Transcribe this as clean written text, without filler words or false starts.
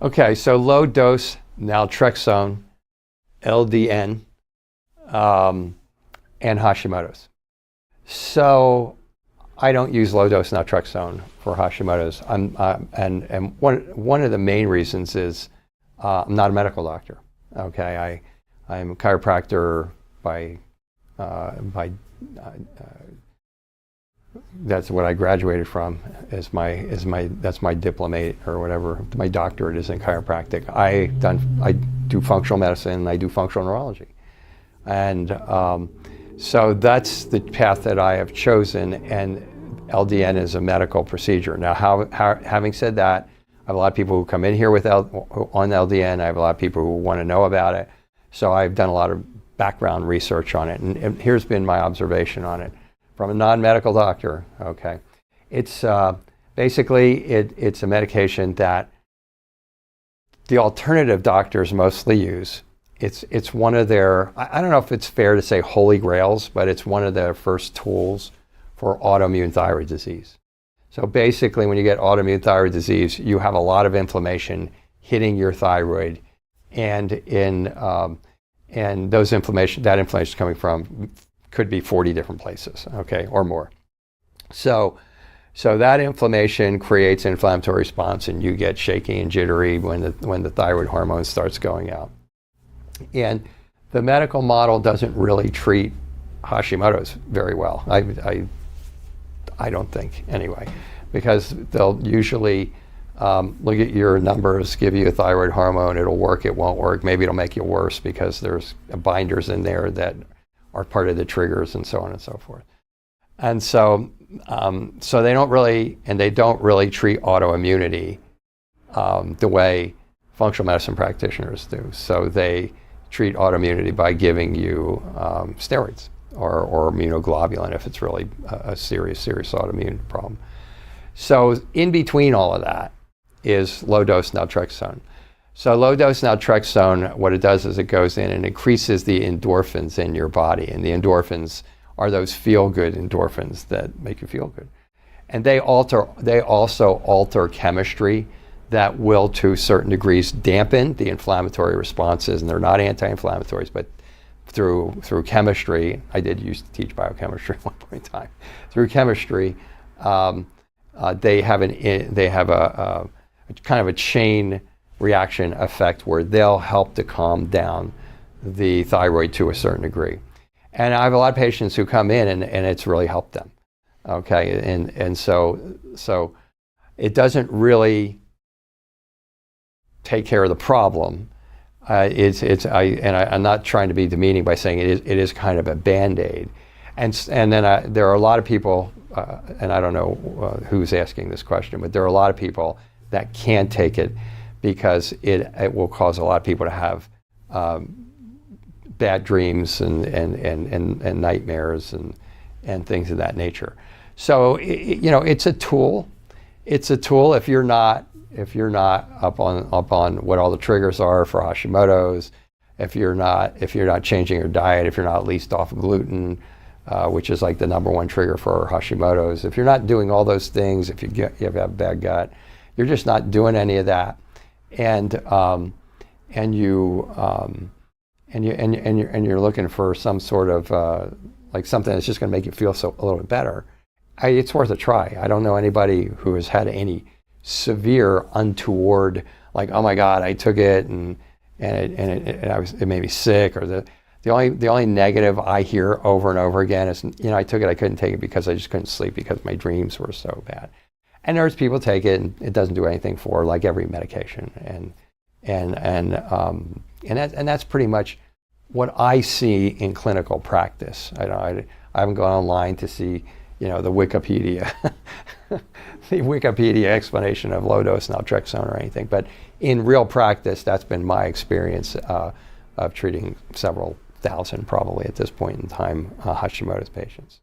Okay, so low dose naltrexone, LDN, and Hashimoto's. So I don't use low dose naltrexone for Hashimoto's. And one of the main reasons is I'm not a medical doctor. Okay, I'm a chiropractor by that's what I graduated from. That's my diplomate or whatever. My doctorate is in chiropractic. I do functional medicine. And I do functional neurology, and so that's the path that I have chosen. And LDN is a medical procedure. Now, having said that, I have a lot of people who come in here on LDN. I have a lot of people who want to know about it. So I've done a lot of background research on it, and here's been my observation on it from a non-medical doctor. Okay, it's basically it's a medication that the alternative doctors mostly use. It's one of their, I don't know if it's fair to say holy grails, but it's one of their first tools for autoimmune thyroid disease. So basically, when you get autoimmune thyroid disease, you have a lot of inflammation hitting your thyroid, and that inflammation is coming from could be 40 different places, okay, or more. So that inflammation creates an inflammatory response, and you get shaky and jittery when the thyroid hormone starts going out. And the medical model doesn't really treat Hashimoto's very well. I don't think, anyway, because they'll usually look at your numbers, give you a thyroid hormone, it'll work, it won't work, maybe it'll make you worse because there's binders in there that are part of the triggers and so on and so forth. And so they don't really treat autoimmunity the way functional medicine practitioners do. So they treat autoimmunity by giving you steroids or immunoglobulin if it's really a serious autoimmune problem. So in between all of that is low-dose naltrexone. So low-dose naltrexone, what it does is it goes in and increases the endorphins in your body. And the endorphins are those feel-good endorphins that make you feel good. And they also alter chemistry that will, to certain degrees, dampen the inflammatory responses. And they're not anti-inflammatories, but through chemistry, I did used to teach biochemistry at one point in time. Through chemistry, they have a kind of a chain reaction effect where they'll help to calm down the thyroid to a certain degree. And I have a lot of patients who come in and it's really helped them. Okay, and so it doesn't really take care of the problem. I'm not trying to be demeaning by saying it is kind of a Band-Aid. And then there are a lot of people, and I don't know who's asking this question, but there are a lot of people that can't take it because it will cause a lot of people to have bad dreams and nightmares and things of that nature. So it's a tool. It's a tool if you're not up on what all the triggers are for Hashimoto's, if you're not changing your diet, if you're not at least off gluten, which is like the number one trigger for Hashimoto's, if you're not doing all those things, if you have a bad gut, you're just not doing any of that, and you're looking for some sort of like something that's just going to make you feel a little bit better. It's worth a try. I don't know anybody who has had any severe untoward, like, oh my God, I took it and it made me sick, or the only negative I hear over and over again is, I took it, I couldn't take it because I just couldn't sleep because my dreams were so bad. And there's people take it and it doesn't do anything for, like every medication, and that's pretty much what I see in clinical practice. I haven't gone online to see the Wikipedia the Wikipedia explanation of low-dose naltrexone or anything, but in real practice, that's been my experience of treating several thousand, probably at this point in time, Hashimoto's patients.